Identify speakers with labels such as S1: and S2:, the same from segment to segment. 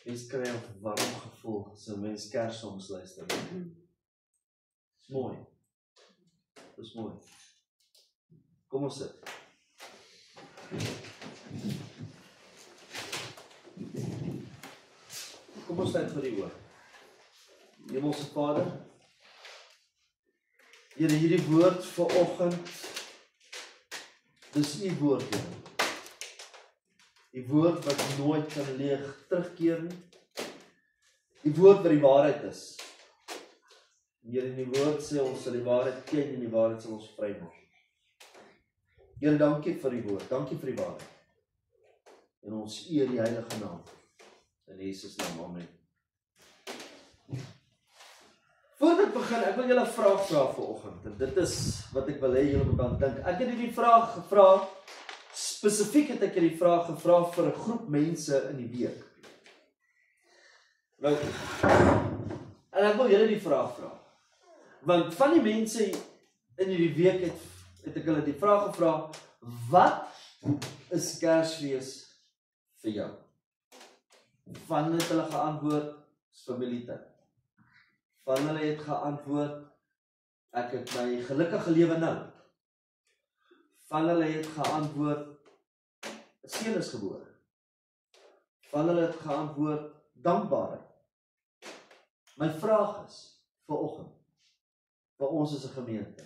S1: Mens kry 'n warm gevoel as 'n mens Kerssongs luister. Dis mooi. Dis mooi. Kom ons sit. Kom ons sluit vir die oor. Hemelse Vader, Here, hierdie woord vanoggend, dis U woord, Here. Die woord wat nooit kan leeg terugkeer nie. Die woord wat die waarheid is. Here, in die woord sê ons sal die waarheid ken en die waarheid sal ons vrymaak. Here, dankie vir die woord, dankie vir die waarheid. En ons eer die heilige naam. In Jesus naam, amen. Voordat ek begin, ek wil julle 'n vraag vra vanoggend. En dit is wat ek wil hê julle moet aan dink. Ek het hierdie vraag gevra, spesifiek het ek hierdie vraag gevra vir 'n groep mense in die week. Nou, en ek wil julle die vraag vra. Want van die mense in hierdie week het ek hulle die vraag gevra, wat is Kersfees vir jou? Van het hulle geantwoord, is familietyd. Van hulle het geantwoord, ek het my gelukkige lewe nou. Van hulle het geantwoord, 'n seun is gebore. Van hulle het geantwoord, dankbaarheid. My vraag is, vanoggend, vir ons as 'n gemeente,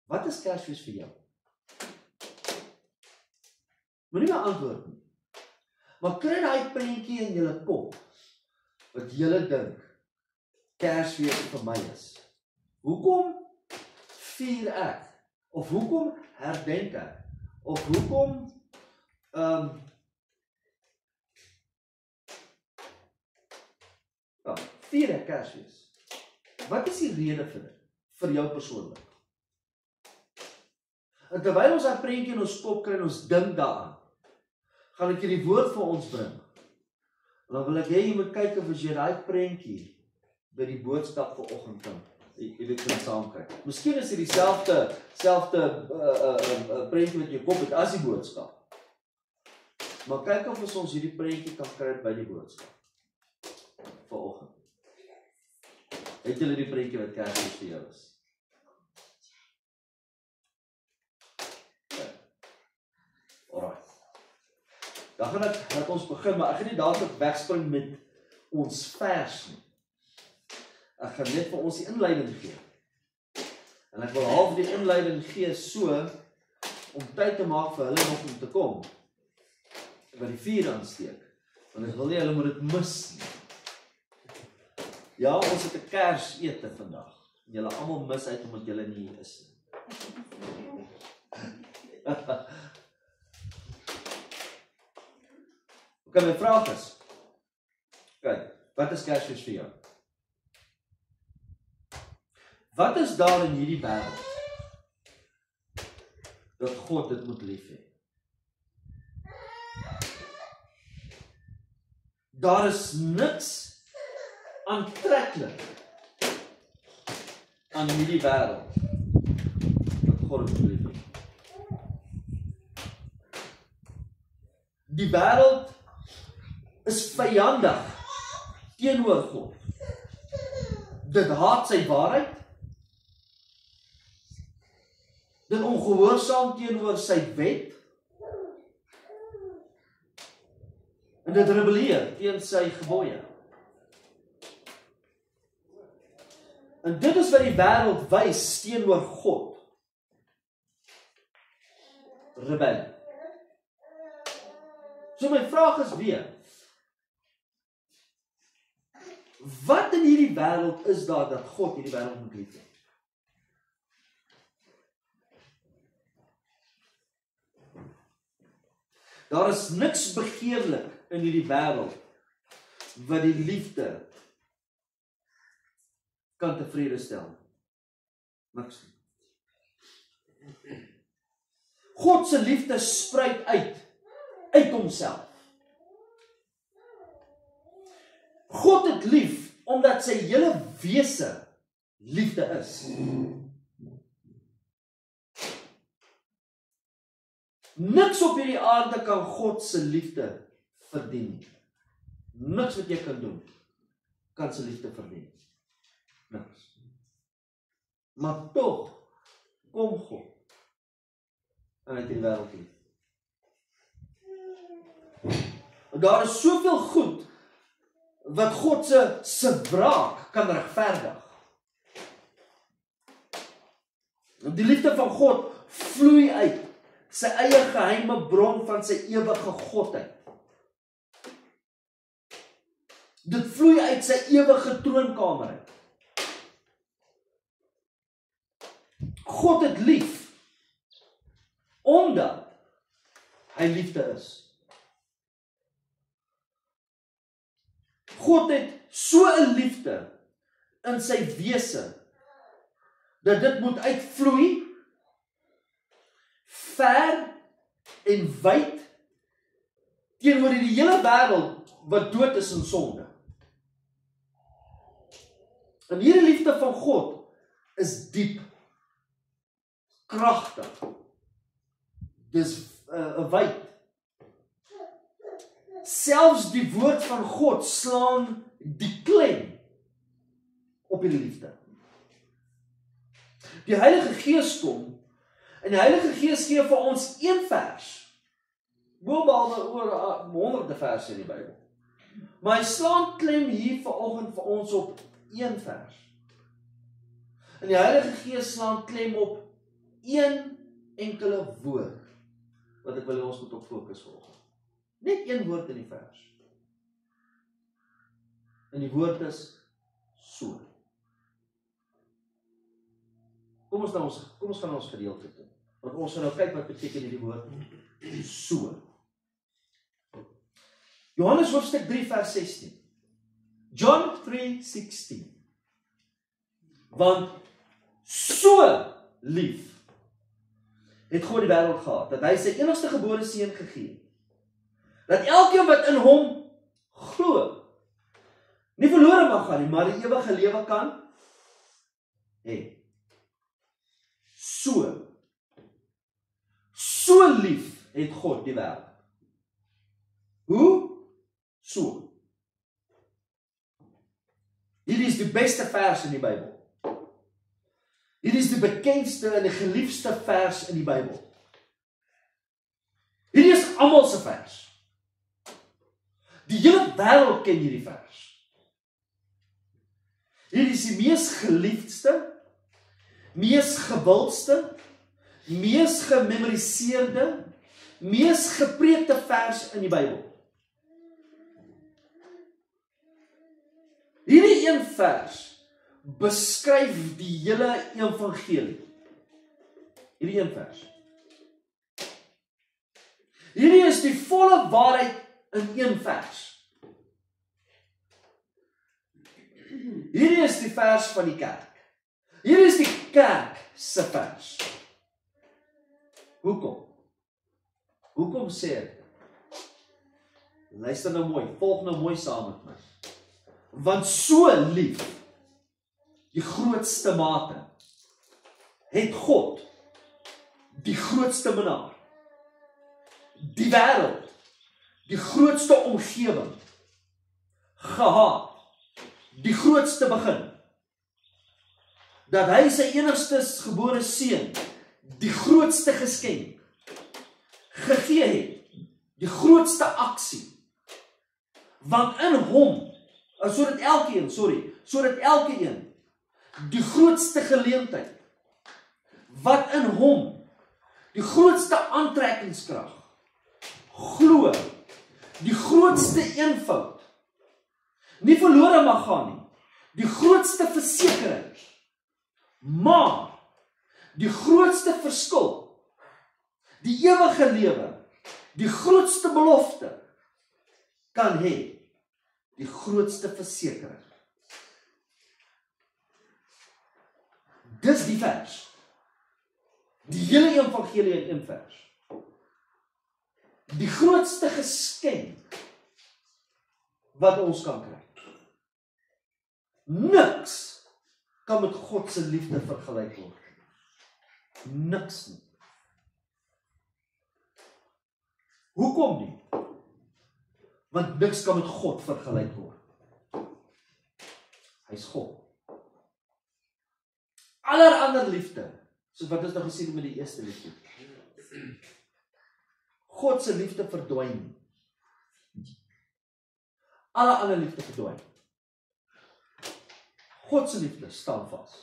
S1: wat is Kersfees vir jou? Moenie my antwoord nie. Maar kry daai prentjie in julle kop, wat julle dink, Kersfees vir my is. Hoekom vier ek? Of hoekom herdenk ek? Of hoekom vier ek Kersfees? Wat is die rede vir dit? Vir jou persoonlik? En terwyl ons daai prentjie in ons kop kry en ons dink daaraan, gaan ek hierdie woord vir ons bring. En dan wil ek hê jy moet kyk of as jy daai prentjie by die boodskap vanoggend kan, jy kan saam kyk. Miskien is dit dieselfde prentjie wat jy kop het as die boodskap. Maar kyk of ons hierdie prentjie kan kry by die boodskap vanoggend. Het julle die prentjie wat Kersfees vir jou is? Alright. Dan gaan ek ons begin, maar ek gaan nie dadelik wegspring met ons vers nie. Ek gaan net vir ons die inleiding gee. En ek wil half die inleiding gee so, om tyd te maak vir hulle nog om te kom, wat die vuur aansteek. Want ek wil nie hulle moet dit mis nie. Ja, ons het 'n Kersete vandag. Julle almal mis uit omdat julle nie hier is nie. Okay, my vraag is, wat is Kersfees vir jou? Wat is daar in hierdie wêreld dat God dit moet lief hê? Daar is niks aantreklik aan hierdie wêreld dat God dit moet lief hê. Die wêreld is vyandig teenoor God. Dit haat sy waarheid. Dit ongehoorsaam teenoor sy wet. En dit rebelleer teen sy gebooie. En dit is wat die wêreld wys teenoor God. Rebellie. So my vraag is weer, wat in hierdie wêreld is daar dat God hierdie wêreld moet lief hê? Daar is niks begeerlik in hierdie wêreld wat die liefde kan tevrede stel. Niks. God se liefde spruit uit homself. God het lief omdat sy hele wese liefde is. Niks op hierdie aarde kan God se liefde verdien. Niks wat jy kan doen, kan sy liefde verdien. Niks. Maar tog, kom God, en hy het die wêreld lief. Daar is soveel goed, wat God se wraak kan regverdig. Die liefde van God vloei uit sy eie geheime bron van sy ewige godheid. Dit vloei uit sy ewige troonkamer uit. God het lief, omdat hy liefde is. God het so 'n liefde in sy wese, dat dit moet uitvloei, ver en wyd, teenoor die hele wêreld wat dood is in sonde. En hierdie liefde van God is diep, kragtig, dis wyd. Selfs die woord van God slaan die klem op hierdie liefde. Die Heilige Gees kom, en die Heilige Gees gee vir ons een vers, boonbehalwe oor honderde verse in die Bybel. Maar hy slaan klem hier vanoggend vir ons op een vers. En die Heilige Gees slaan klem op een enkele woord, wat ek wil ons moet op fokus volg. Net een woord in die vers. En die woord is so. Kom ons gaan ons gedeelte toe. Want ons gaan nou kyk wat beteken hierdie woord so. Johannes hoofstuk 3 vers 16. John 3:16. Want so lief het God die wêreld gehad, dat hy sy enigste gebore seun gegee het, dat elkeen wat in hom glo, nie verlore mag gaan nie, maar die ewige lewe kan hê. So lief het God die wêreld. Hoe? So. Hierdie is die beste vers in die Bybel. Hierdie is die bekendste en die geliefdste vers in die Bybel. Hierdie is almal se vers. Die hele wêreld ken hierdie vers. Hierdie is die mees geliefdste, mees gewildste, mees gememoriseerde, mees gepreekte vers in die Bybel. Hierdie een vers beskryf die hele evangelie. Hierdie een vers. Hierdie is die volle waarheid in een vers. Hierdie is die vers van die kerk. Hierdie is die kerk se vers. Hoekom? Hoekom sê ek? Luister nou mooi, volg nou mooi saam met my. Want so lief, die grootste mate, het God, die grootste minnaar, die wêreld, die grootste omgewing, gehaat, die grootste begin, dat hy sy enigste gebore seun, die grootste geskenk, gegee het, die grootste aksie, want in hom, sodat elkeen, die grootste geleentheid, wat in hom, die grootste aantrekkingskrag, glo, die grootste eenvoud, nie verlore mag gaan nie, die grootste versekering, maar die grootste verskil, die ewige lewe, die grootste belofte, kan hê, die grootste versekering. Dis die vers. Die hele evangelie in een vers. Die grootste geskenk wat ons kan kry. Niks kan met God se liefde vergelyk word. Niks nie. Hoekom nie? Want niks kan met God vergelyk word. Hy is God. Aller ander liefde, soos wat ons nou gesien het met die eerste liefde. God se liefde verdwyn. Alle ander liefde verdwyn. God se liefde staan vas.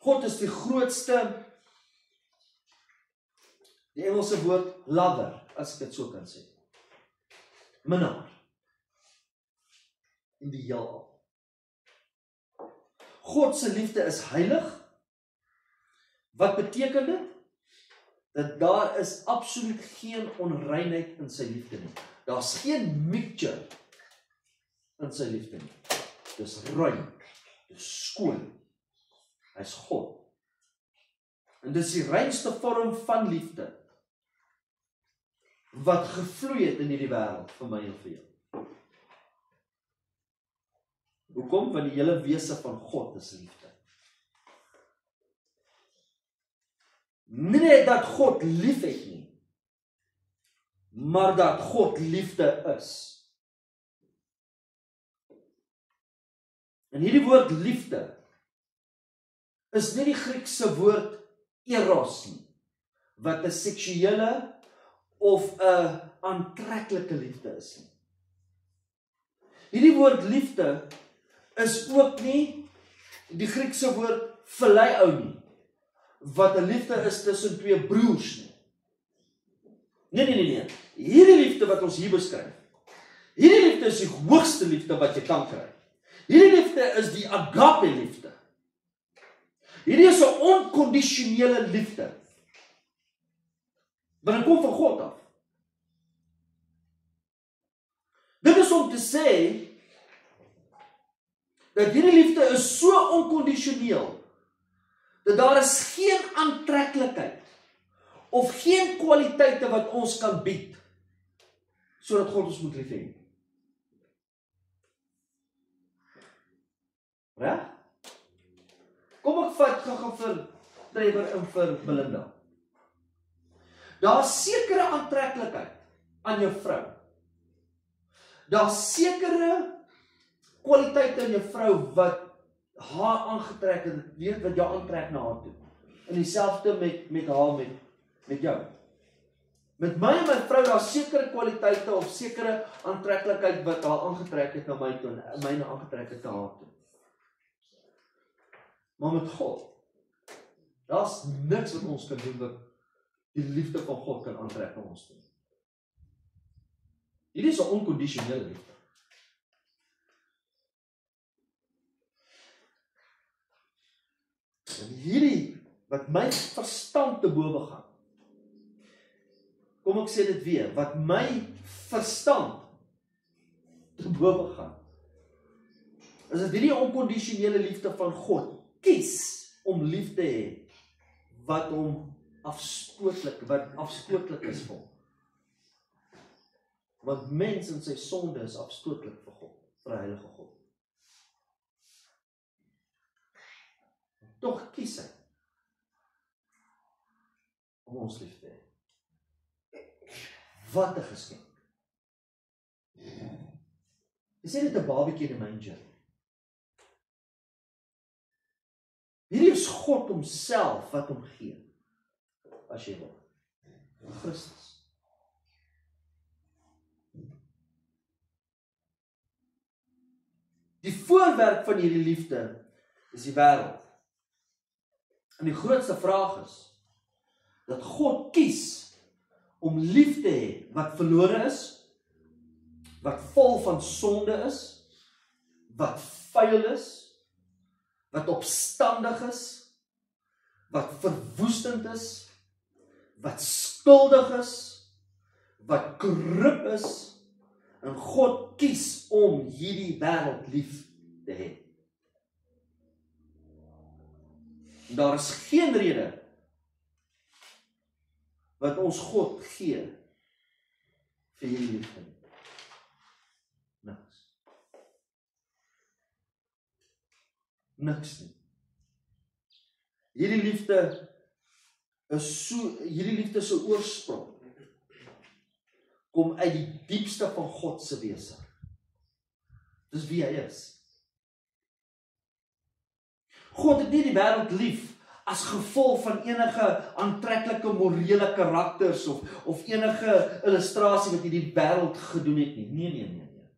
S1: God is die grootste, die Engelse woord lover, as ek dit so kan sê. Minnaar. In die heelal. God se liefde is heilig. Wat beteken dit? Dat daar is absoluut geen onreinheid in sy liefde nie. Daar's geen mixture in sy liefde nie. Dis rein, dis skoon. Hy's God. En dis die reinste vorm van liefde wat gevloei het in hierdie wêreld vir my en vir jou. Hoekom? Want die hele wese van God is liefde. Nie net dat God lief het nie, maar dat God liefde is. En hierdie woord liefde is nie die Griekse woord eros nie, wat 'n seksuele of 'n aantreklike liefde is nie. Hierdie woord liefde is ook nie die Griekse woord phileo nie, wat 'n liefde is tussen twee broers nie. Nee. Hierdie liefde wat ons hier beskryf, hierdie liefde is die hoogste liefde wat jy kan kry. Hierdie liefde is die agape liefde. Hierdie is 'n onkondisionele liefde. Want dit kom van God af. Dit is om te sê dat hierdie liefde is so onkondisioneel dat daar is geen aantreklikheid of geen kwaliteite wat ons kan bied sodat God ons moet lief hê. Reg? Kom ek vat gou vir Trevor en vir Belinda. Daar's sekere aantreklikheid aan jou vrou. Daar's sekere kwaliteite in jou vrou wat haar aangetrek het, weet wat jou aantrek na haar toe. En dieselfde met haar met jou. Met my en my vrou daar's sekere kwaliteite of sekere aantreklikheid wat haar aangetrek het na my toe en myne aangetrek het na haar toe. Maar met God, daar's niks wat ons kan doen wat die liefde van God kan aantrek na ons toe. Hierdie is 'n onkondisionele liefde. En hierdie wat my verstand te bowe gaan. Kom ek sê dit weer, wat my verstand te bowe gaan. Is dit hierdie onkondisionele liefde van God kies om lief te hê wat hom afstootlik is vir hom. Want mens in sy sonde is afstootlik vir God, vir 'n heilige God. Tog kies hy om ons lief te hê. Wat 'n geskenk. Jy sê dit 'n babatjie in 'n manger. Hierdie is God homself wat hom gee. As jy wil. Christus. Die voorwerp van hierdie liefde is die wêreld. En die grootste vraag is dat God kies om lief te hê wat verlore is, wat vol van sonde is, wat vuil is, wat opstandig is, wat verwoestend is, wat skuldig is, wat korrup is, en God kies om hierdie wêreld lief te hê. Daar is geen rede wat ons God gee vir hierdie liefde. Niks nie. Hierdie liefde is so, hierdie liefde se oorsprong kom uit die diepste van God se wese. Dis wie hy is. God het nie die wêreld lief as gevolg van enige aantreklike morele karakters of enige illustrasie wat hy die wêreld gedoen het nie. Nee.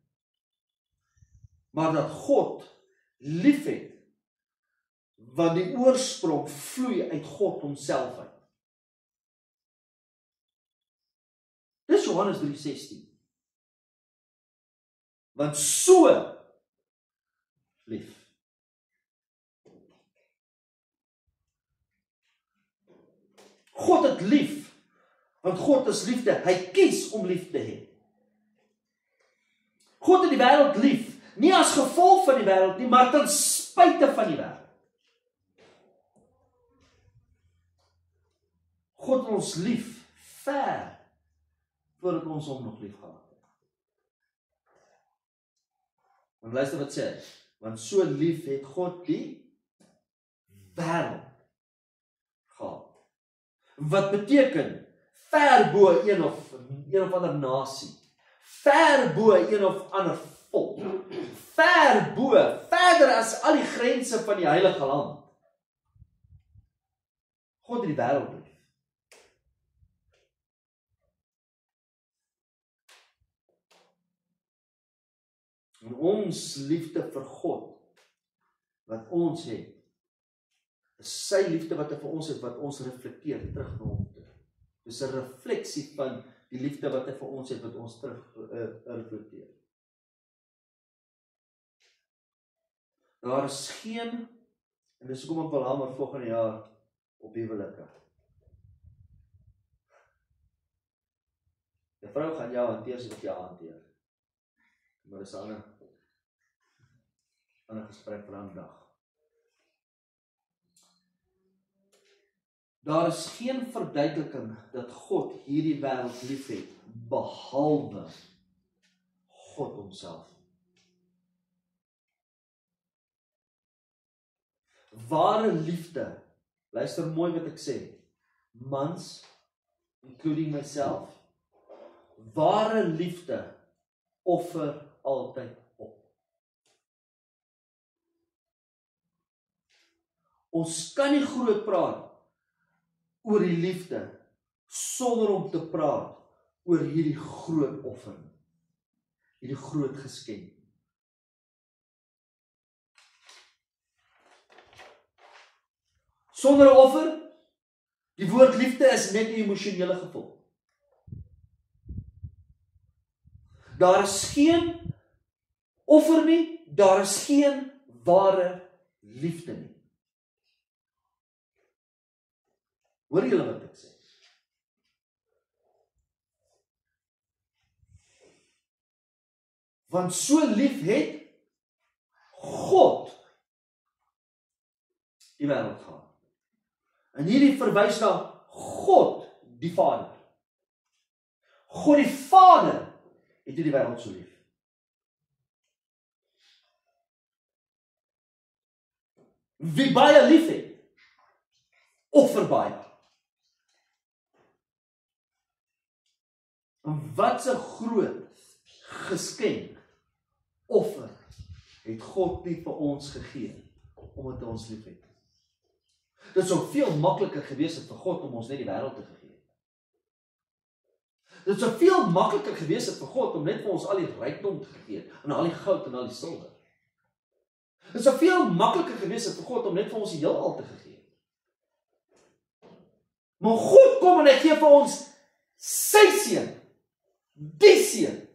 S1: Maar dat God lief het, want die oorsprong vloei uit God homself uit. Dis Johannes 3:16. Want so lief. God het lief, want God is liefde. Hy kies om lief te hê. God het die wêreld lief, nie as gevolg van die wêreld nie, maar ten spyte van die wêreld. God het ons lief ver voordat ons hom nog lief gehad het. Want luister wat sê hy, want so lief het God die wêreld gehad. Wat beteken ver bo een of ander nasie, ver bo een of ander volk, ver bo, verder as al die grense van die heilige land. God het die wêreld lief. En ons liefde vir God, wat ons het, is sy liefde wat hy vir ons het, wat ons reflekteer terug na hom toe. Dis 'n refleksie van die liefde wat hy vir ons het, wat ons terug reflekteer. Daar is geen, en dis hoekom ek wil hamer volgende jaar op huwelike. 'n Vrou gaan jou hanteer soos wat jy hanteer. Maar dis 'n ander gesprek vir 'n ander dag. Daar is geen verduideliking dat God hierdie wêreld liefhet, behalwe God homself. Ware liefde, luister mooi wat ek sê, mans, including myself, ware liefde offer altyd op. Ons kan nie groot praat oor die liefde sonder om te praat oor hierdie groot offer, hierdie groot geskenk. Sonder 'n offer, die woord liefde is net 'n emosionele gevoel. Daar is geen offer nie, daar is geen ware liefde nie. Hoor julle wat ek sê? Want so lief het God die wêreld gehad. En hierdie verwys na God die Vader. God die Vader het die wêreld so lief. Wie baie lief het, offer baie. En wat 'n groot geskenk, offer, het God nie vir ons gegee, omdat hy ons lief het. Dit sou veel makliker gewees het vir God om ons net die wêreld te gegee. Dit sou veel makliker gewees het vir God om net vir ons al die rykdom te gee, en al die goud en al die silwer. Dit sou veel makliker gewees het vir God om net vir ons die heelal te gee. Maar God kom en hy gee vir ons sy seun, die seun,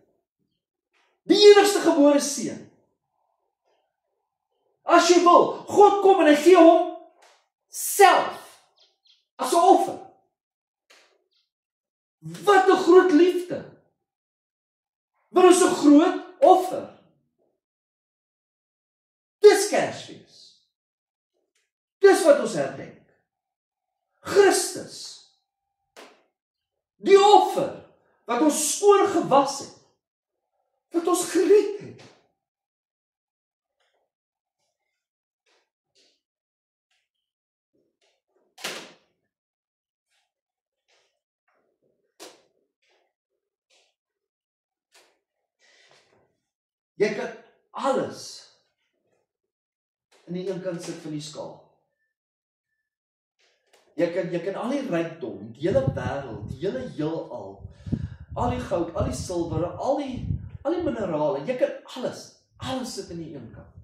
S1: die enigste gebore seun. As jy wil, God kom en hy gee hom self as 'n offer. Wat 'n groot liefde. Wat is 'n groot offer. Dis Kersfees. Dis wat ons herdenk. Christus. Die offer wat ons skoon gewas het. Wat ons gered het. Jy kan alles in die een kant sit van die skaal. Jy kan al die rykdom, die hele wêreld, die hele heelal, al die goud, al die silwer, al die minerale, jy kan alles sit in die een kant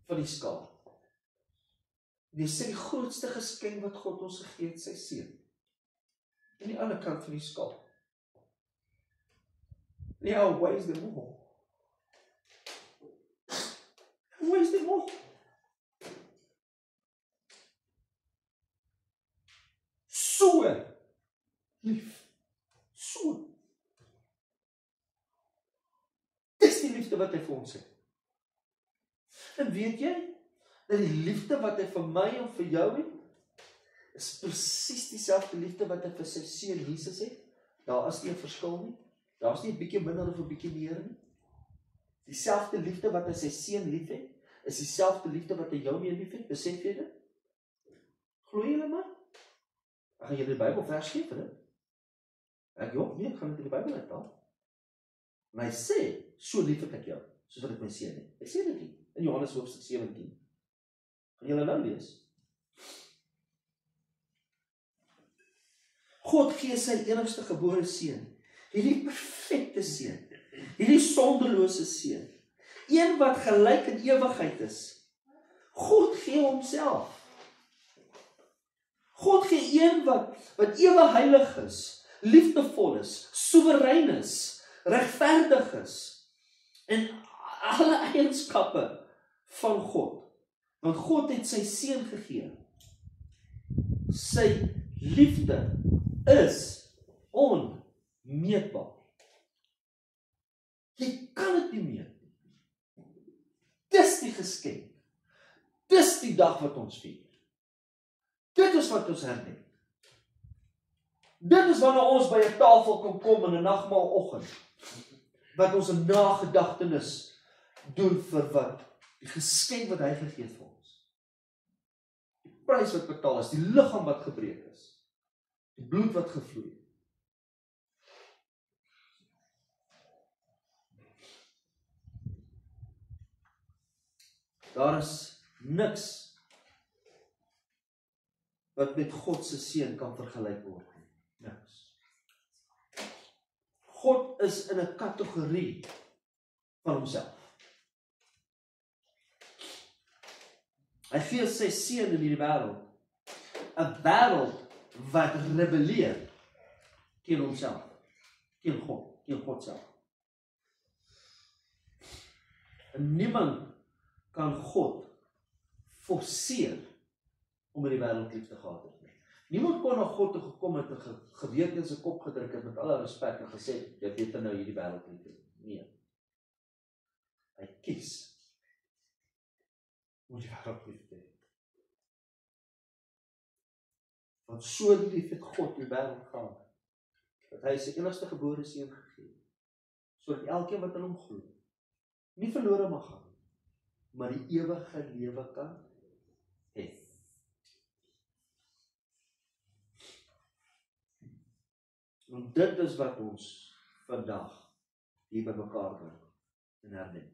S1: van die skaal. En jy sê die grootste geskenk wat God ons gegee het, sy seun. In die ander kant van die skaal. He outweighs them all. Outweighs them all. So lief. So. Dis die liefde wat hy vir ons het. En weet jy, dat die liefde wat hy vir my en vir jou het, is presies dieselfde liefde wat hy vir sy seun Jesus het. Daar is nie 'n verskil nie. Daar is nie 'n bietjie minder of 'n bietjie meer nie. Dieselfde liefde wat hy sy seun liefhet, is dieselfde liefde wat hy jou mee liefhet. Besef jy dit? Glo jy my? Ek gaan julle die Bybel vers gee vir dit. Ek gaan dit in die Bybel uithaal. En hy sê, so lief het ek jou, soos wat ek my seun het. Hy sê dit nie, in Johannes hoofstuk 17. Gaan julle nou lees? God gee sy enigste gebore seun, hierdie perfekte seun, hierdie sonderlose seun, een wat gelyk in ewigheid is. God gee homself. God gee een wat ewig heilig is, liefdevol is, soewerein is, regverdig is, en alle eienskappe van God. Want God het sy seun gegee. Sy liefde is onmeetbaar. Jy kan dit nie meet. Dis die geskenk. Dis die dag wat ons vier. Dit is wat ons herdenk. Dit is wanneer ons by 'n tafel kan kom in 'n nagmaaloggend, wat ons 'n nagedagtenis doen vir wat die geskenk wat hy gegee het vir ons. Die prys wat betaal is, die liggaam wat gebreek is, die bloed wat gevloei het. Daar is niks wat met God se seun kan vergelyk word nie. Niks. God is in 'n kategorie van homself. Hy gee sy seun in hierdie wêreld, 'n wêreld wat rebelleer teen homself, teen God self. En niemand kan God forceer om in die wêreld lief te gehad het nie. Niemand kon na God toe gekom het en geweet in sy kop gedruk het met alle respek en gesê, jy weet nou hierdie wêreld lief te hê. Nee. Hy kies om die wêreld lief te hê. Want so lief het God die wêreld gehad, dat hy sy enigste gebore seun gegee het, sodat elkeen wat in hom glo, nie verlore mag gaan, maar die ewige lewe kan hê. En dit is wat ons vandag hier by mekaar bring en herdenk.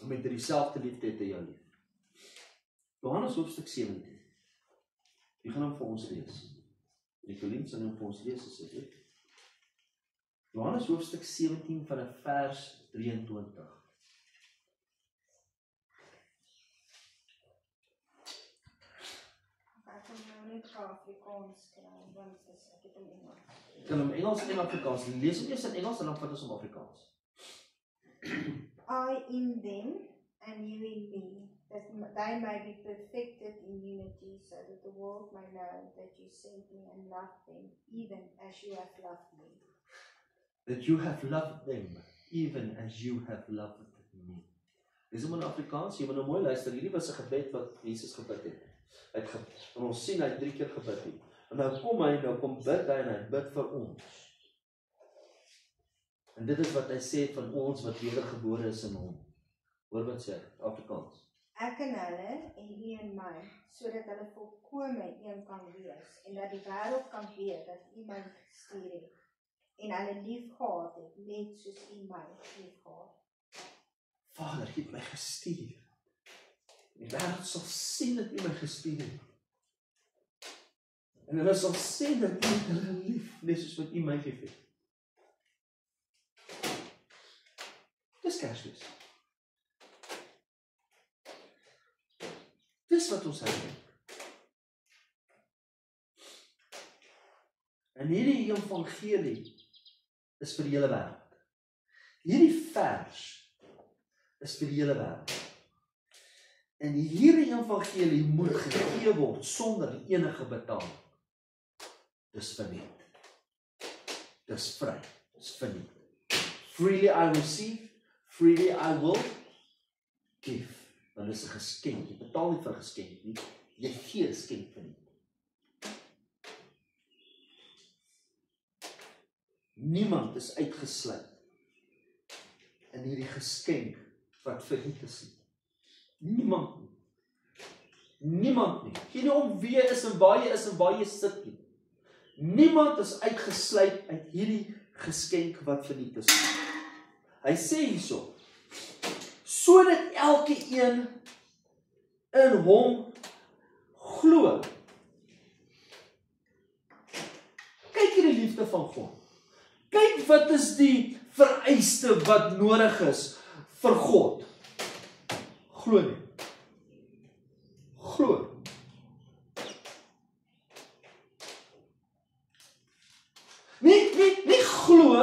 S1: Om met dieselfde liefde het hy jou lief. Johannes hoofstuk 17. Wie gaan hom vir ons lees? Nicolien sal hom vir ons lees asseblief. Johannes hoofstuk 17 van vers 23.
S2: Afrikaans kry, want ek het hom Engels.
S1: Ek kan hom Engels en Afrikaans lees hom eers in Engels en dan vat ons hom Afrikaans.
S2: I in them and you in me, that they may be perfected in unity, so that the world may know that you sent me and loved them, even as you have loved me.
S1: That you have loved them, even as you have loved me. Dis hom in Afrikaans, jy moet nou mooi luister, hierdie was 'n gebed wat Jesus gebid het. En ons sien hy 3 keer gebid het. En nou kom bid hy en hy bid vir ons. En dit is wat hy sê van ons wat wedergebore is in hom. Hoor wat sê Afrikaans.
S2: Ek en hulle en u en my, sodat hulle volkome een kan wees, en dat die wêreld kan weet dat u my gestuur het, en hulle lief gehad het, net soos U my lief gehad.
S1: Vader, U het my gestuur. Die wêreld sal sien dat U my gestuur het. En hulle sal sien dat U hulle lief, net soos wat U my lief het. Dis Kersfees. Dis wat ons herdenk. En hierdie evangelie is vir die hele wêreld. Hierdie vers is vir die hele wêreld. En hierdie evangelie moet gegee word sonder enige betaling. Dis verniet. Dis vry. Dis verniet. Freely I receive, freely I will give. Want dit is 'n geskenk. Jy betaal nie vir 'n geskenk nie. Jy gee 'n geskenk vir nie. Niemand is uitgesluit in hierdie geskenk wat verniet is nie. Niemand nie. Niemand nie. Geen om wie jy is en waar jy is en waar jy sit nie. Niemand is uitgesluit uit hierdie geskenk wat verniet is. Hy sê hierso, sodat elke een in hom glo. Kyk hierdie liefde van God. Kyk wat is die vereiste wat nodig is vir God. Glo nie. Glo. Nie glo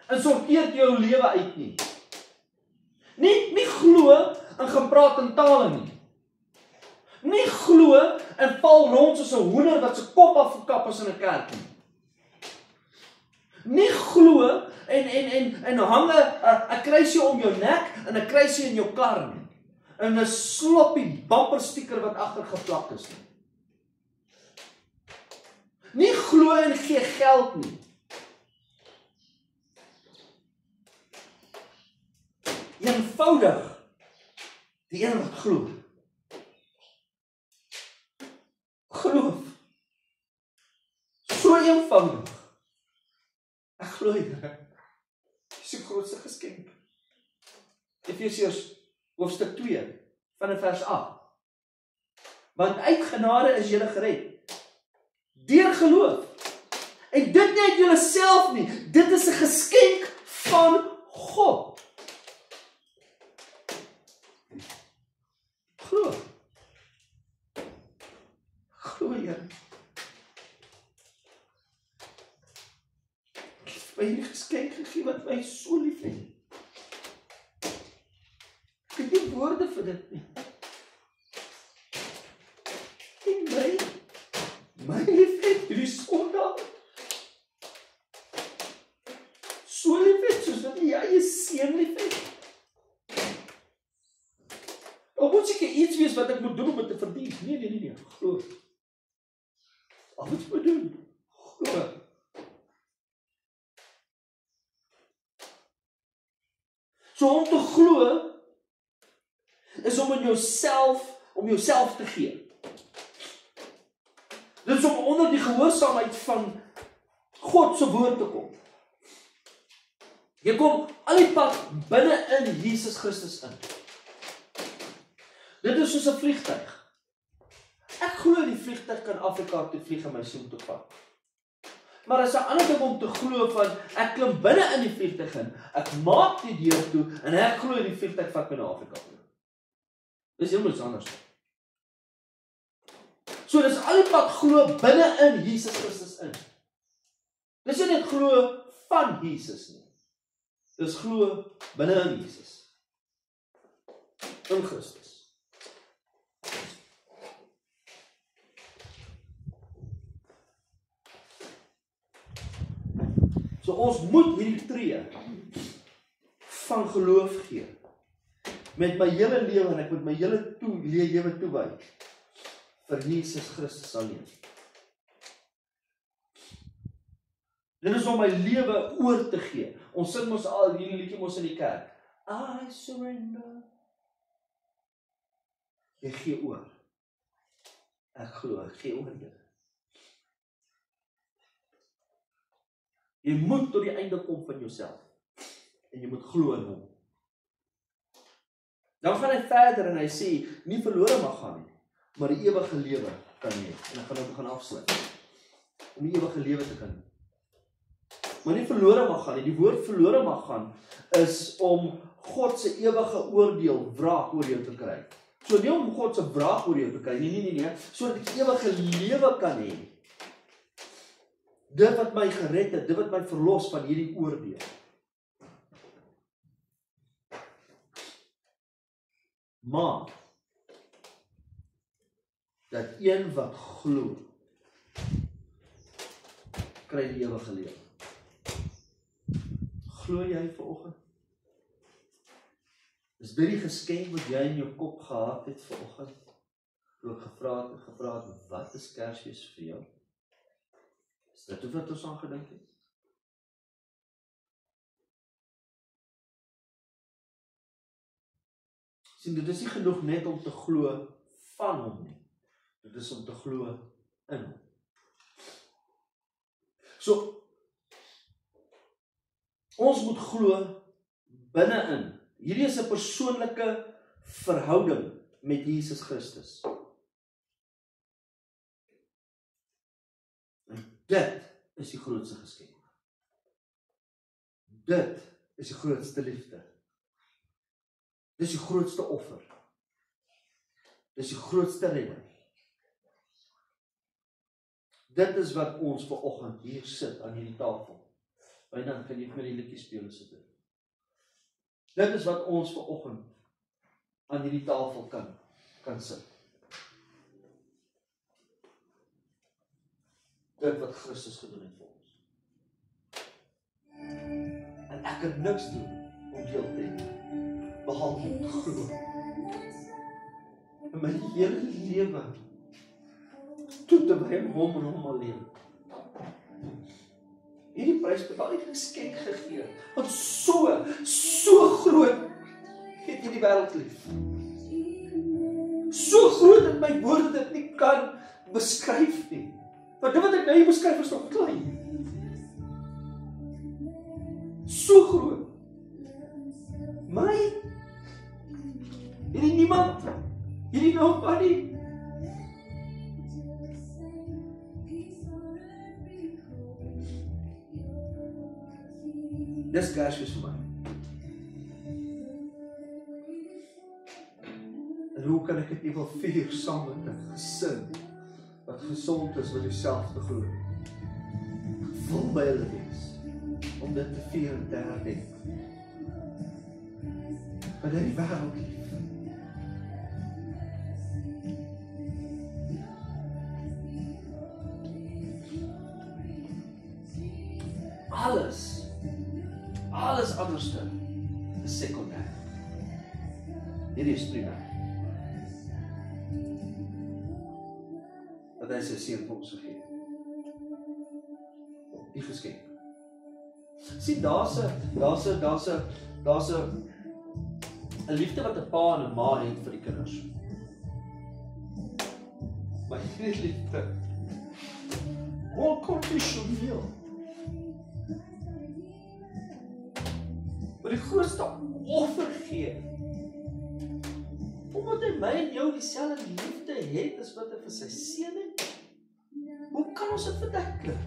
S1: en sorteer jou lewe uit nie. Nie glo en gaan praat in tale nie. Nie glo en val rond soos 'n hoender wat sy kop afgekap is in 'n kerk nie. Nie glo en hang 'n kruisie om jou nek en 'n kruisie in jou kar nie. En 'n sloppy bumper sticker wat agter geplak is nie. Nie glo en gee geld nie. Eenvoudig die een wat glo. Geloof. So eenvoudig. Ek glo Here. Dis die grootste geskenk. Efesiërs hoofstuk 2 van vers 8. Want uit genade is julle gered. Deur geloof. En dit nie uit julleself nie. Dit is 'n geskenk van God. Glo. Glo Here. Ek het my geskenk gegee wat my so lief het. Ek het nie woorde vir dit nie. En my lief het hierdie sondag so lief het, soos wat jy eie seun lief het. Of moet ek iets wees wat ek moet doen om dit te verdien? Nee. Glo. Al wat jy moet doen. Glo. So om te glo is om jouself te gee. Dit is om onder die gehoorsaamheid van God se woord te kom. Jy kom al die pad binne in Jesus Christus in. Dit is soos 'n vliegtuig. Ek glo die vliegtuig kan Afrika toe vlieg en my soen toe vat. Maar as 'n ander ding om te glo van ek klim binne in die vliegtuig in, ek maak die deur toe en ek glo die vliegtuig vat my na Afrika toe. Dis heel iets anders. So dis al die pad glo binne in Jesus Christus in. Dis nie net glo van Jesus nie. Dis glo binne in Jesus. In Christus. So ons moet hierdie tree van geloof gee. Met my hele lewe en ek moet my hele lewe toewy vir Jesus Christus alleen. Dit is om my lewe oor te gee. Ons sing mos al hierdie liedjie mos in die kerk. I surrender. Jy gee oor. Ek glo, ek gee oor Here. Jy moet tot die einde kom van jouself. En jy moet glo in hom. Dan gaan hy verder en hy sê, nie verlore mag gaan nie, maar die ewige lewe kan hê. En ek gaan nou begin afsluit. Om die ewige lewe te kan hê. Maar nie verlore mag gaan nie. Die woord verlore mag gaan is om God se ewige oordeel, wraak oor jou te kry. So nie om God se wraak oor jou te kry, nee, sodat ek ewige lewe kan hê. Dit wat my gered het, dit wat my verlos van hierdie oordeel. Maar dat een wat glo, kry die ewige lewe. Glo jy vanoggend? Is dit die geskenk wat jy in jou kop gehad het vanoggend? Toe ek gevra het, wat is Kersfees vir jou? Is dit wat ons aan gedink het? Sien, dit is nie genoeg net om te glo van hom nie. Dit is om te glo in hom. So, ons moet glo binne-in. Hierdie is 'n persoonlike verhouding met Jesus Christus. En dit is die grootste geskenk. Dit is die grootste liefde. Dis die grootste offer. Dis die grootste redding. Dit is wat ons vanoggend hier sit aan hierdie tafel. Byna kan jy vir die liedjie speel as dit. Dit is wat ons vanoggend aan hierdie tafel kan sit. Dit wat Christus gedoen het vir ons. En ek kan niks doen om deel te hê, behalwe om te glo. In my hele lewe toe te bring hom en hom alleen. Hierdie prys betaal, hierdie geskenk gegee, wat so groot het jy die wêreld lief. So groot dat my woorde dit nie kan beskryf nie. Want dit wat ek nou hier beskryf is nog klein. So groot. My, hierdie niemand, hierdie nobody. Dis Kersfees vir my. En hoe kan ek dit nie wil vier saam met 'n gesin wat gesond is, wat dieselfde glo, vol by hulle wees, om dit te vier en te herdenk. Want hy die wêreld lief. Alles anderste is sekondêr. Hierdie is primêr. Dat hy sy seun vir ons gegee het. Die geskenk. Sien, daar's 'n liefde wat 'n pa en 'n ma het vir die kinders. Maar hierdie liefde, onconditioneel. Maar die grootste offer gee, omdat hy my en jou dieselfde liefde het as wat hy vir sy seun het. Hoe kan ons dit verduidelik?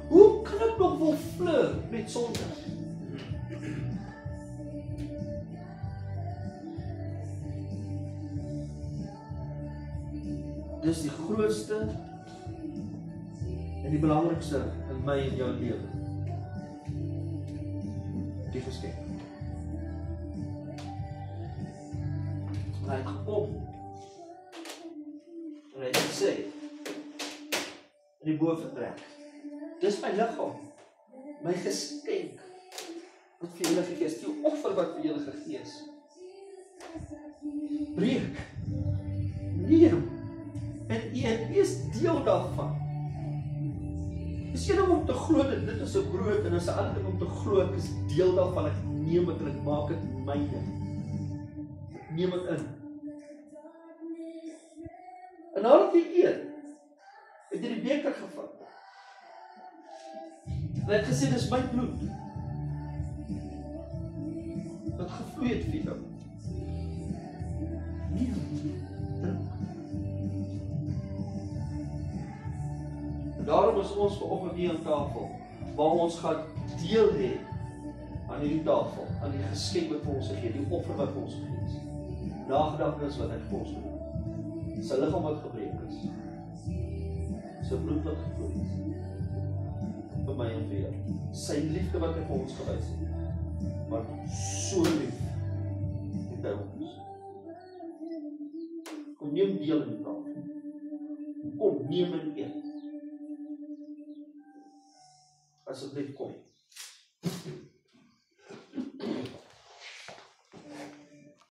S1: Hoe kan ek nog wel flirt met sonde? Dis die grootste en die belangrikste in my en jou lewe. Die geskenk. En hy het gekom. En hy het gesê, in die boventrek, dis my liggaam, my geskenk, wat vir julle gegee is, die offer wat vir julle gegee is. Breek, neem, en eet, wees deel daarvan. Dis een ding om te glo dat dit is 'n brood, en is 'n ander ding om te glo ek is deel daarvan, ek neem dit en ek maak dit myne. Neem dit in. En nadat jy eet, het jy die beker gevat. En hy het gesê, dis my bloed. Wat gevloei het vir jou. Neem, drink. Daarom is ons vanoggend hier aan tafel, waar ons gaan deel hê aan hierdie tafel, aan die geskenk wat vir ons gegee, die offer wat vir ons gegee is. Nagedagtenis wat hy vir ons doen. Sy liggaam wat gebreek is. Sy bloed wat gevloei is. Vir my en vir jou. Sy liefde wat hy vir ons gewys het. Maar so lief het hy ons. Kom neem deel in die tafel. Kom neem en eet. Asseblief kom.